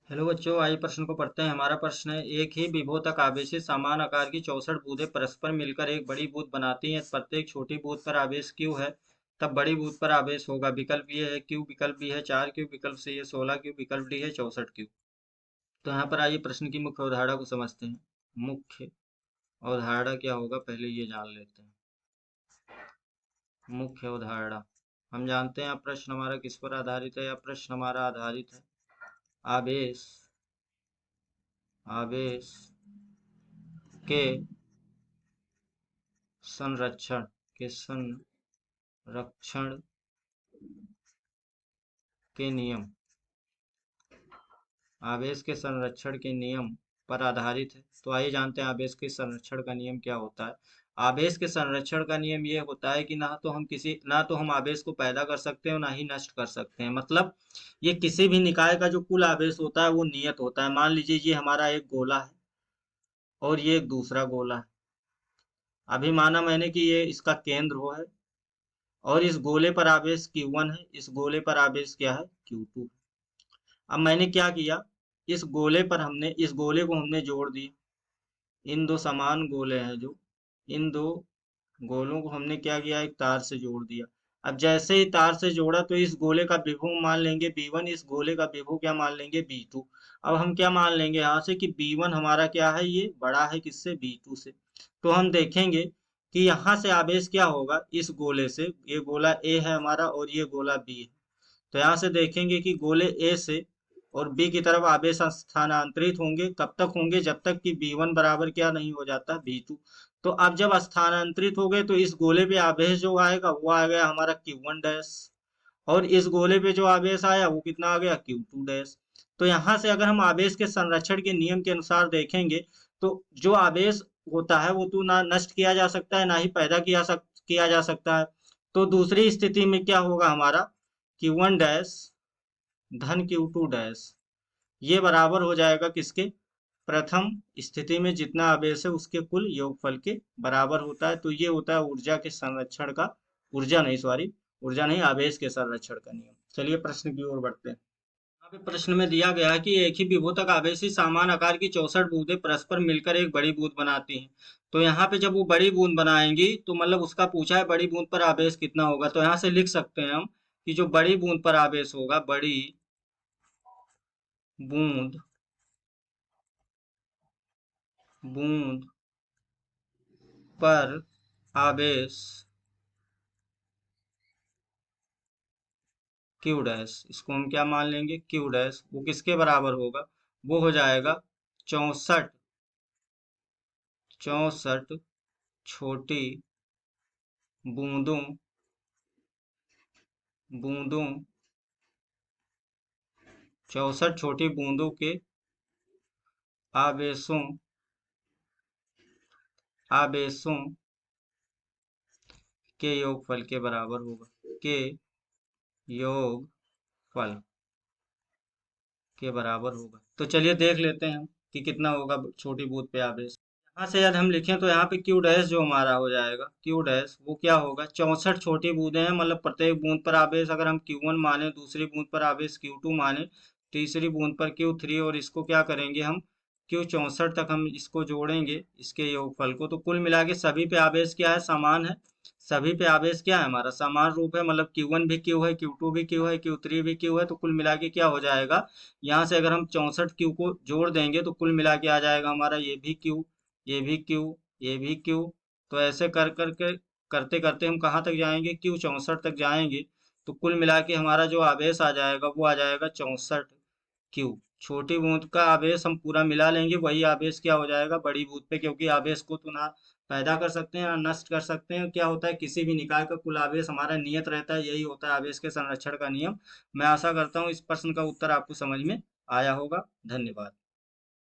Hello बच्चों, आइए प्रश्न को पढ़ते हैं। हमारा प्रश्न है, एक ही विभव आवेशित समान आकार की 64 बूंदें परस्पर मिलकर एक बड़ी बूंद बनाती हैं। प्रत्येक छोटी बूंद पर आवेश क्यू है, तब बड़ी बूंद पर आवेश होगा। विकल्प ये है क्यू, विकल्प बी है 4 क्यू, विकल्प सी है 16 क्यू, विकल्प डी है 64 क्यू। तो यहाँ पर आइए प्रश्न की मुख्य अवधारणा को समझते हैं। मुख्य अवधारणा क्या होगा, पहले ये जान लेते हैं। मुख्य अवधारणा, हम जानते हैं प्रश्न हमारा किस पर आधारित है, या प्रश्न हमारा आधारित है आवेश आवेश के संरक्षण के संरक्षण के नियम, आवेश के संरक्षण के नियम पर आधारित है। तो आइए जानते हैं आवेश के संरक्षण का नियम क्या होता है। आवेश के संरक्षण का नियम ये होता है कि ना तो हम आवेश को पैदा कर सकते हैं और ना ही नष्ट कर सकते हैं। मतलब ये किसी भी निकाय का जो कुल आवेश होता है वो नियत होता है। मान लीजिए ये हमारा एक गोला है और ये एक दूसरा गोला है। अभी माना मैंने कि ये इसका केंद्र है और इस गोले पर आवेश Q1 है, इस गोले पर आवेश क्या है, Q2। अब मैंने क्या किया, इस गोले को हमने जोड़ दिया। इन दो समान गोले हैं जो, इन दो गोलों को हमने क्या किया, एक तार से जोड़ दिया। अब जैसे ही तार से जोड़ा तो इस गोले का विभव मान लेंगे B1, इस गोले का विभव क्या मान लेंगे, B2। अब हम क्या मान लेंगे यहाँ से कि B1 हमारा क्या है, ये बड़ा है किससे, B2 से। तो हम देखेंगे कि यहाँ से आवेश क्या होगा, इस गोले से, ये गोला A है हमारा और ये गोला B है। तो यहाँ से देखेंगे कि गोले ए से और बी की तरफ आवेश स्थानांतरित होंगे। कब तक होंगे, जब तक कि B1 बराबर क्या नहीं हो जाता, B2। तो अब जब स्थानांतरित हो गए तो इस गोले पे आवेश जो आएगा वो आ गया हमारा Q1 डैश, और इस गोले पे जो आवेश आया वो कितना आ गया, Q2 डैश। तो यहाँ से अगर हम आवेश के संरक्षण के नियम के अनुसार देखेंगे तो जो आवेश होता है वो तो ना नष्ट किया जा सकता है, ना ही पैदा किया जा सकता है। तो दूसरी स्थिति में क्या होगा हमारा, Q1 डैश धन Q2 डैश, ये बराबर हो जाएगा किसके, प्रथम स्थिति में जितना आवेश है उसके कुल योगफल के बराबर होता है। तो ये होता है ऊर्जा के संरक्षण का, ऊर्जा नहीं, आवेश के संरक्षण का नियम। चलिए प्रश्न की ओर बढ़ते हैं। यहाँ पे प्रश्न में दिया गया है कि एक ही विभुतक आवेशी समान आकार की 64 बूंदें परस्पर मिलकर एक बड़ी बूंद बनाती हैं। तो यहाँ पे जब वो बड़ी बूंद बनाएंगी तो मतलब उसका पूछा है बड़ी बूंद पर आवेश कितना होगा। तो यहाँ से लिख सकते हैं हम कि जो बड़ी बूंद पर आवेश होगा, बड़ी बूंद बूंद पर आवेश क्यू डैश, इसको हम क्या मान लेंगे, क्यू डैश, वो किसके बराबर होगा, वो हो जाएगा 64 64 छोटी बूंदों बूंदों 64 छोटी बूंदों के आवेशों आवेशों के योगफल के बराबर होगा, के योगफल के बराबर होगा। तो चलिए देख लेते हैं हम कि कितना होगा छोटी बूंद पे आवेश। यहाँ से यदि हम लिखें तो यहाँ पे क्यू डैश जो हमारा हो जाएगा, क्यू डैश वो क्या होगा, 64 छोटी बूंदें हैं, मतलब प्रत्येक बूंद पर आवेश अगर हम Q1 माने, दूसरी बूंद पर आवेश Q2 माने, तीसरी बूंद पर Q3, और इसको क्या करेंगे हम, Q64 तक हम इसको जोड़ेंगे इसके योगफल को। तो कुल मिला के सभी पे आवेश क्या है, समान है। सभी पे आवेश क्या है हमारा, समान रूप है। मतलब Q1 भी Q है, Q2 भी Q है, Q3 भी Q है। तो कुल मिला के क्या हो जाएगा, यहाँ से अगर हम 64 Q को जोड़ देंगे तो कुल मिला के आ जाएगा हमारा ये भी Q, ये भी Q, ये भी Q। तो ऐसे कर करके करते करते हम कहाँ तक जाएंगे, Q64 तक जाएंगे। तो कुल मिला के हमारा जो आवेश आ जाएगा वो आ जाएगा 64 Q। छोटी बूंद का आवेश हम पूरा मिला लेंगे, वही आवेश क्या हो जाएगा बड़ी बूंद पे, क्योंकि आवेश को तो ना पैदा कर सकते हैं ना नष्ट कर सकते हैं। क्या होता है, किसी भी निकाय का कुल आवेश हमारा नियत रहता है, यही होता है आवेश के संरक्षण का नियम। मैं आशा करता हूँ इस प्रश्न का उत्तर आपको समझ में आया होगा। धन्यवाद।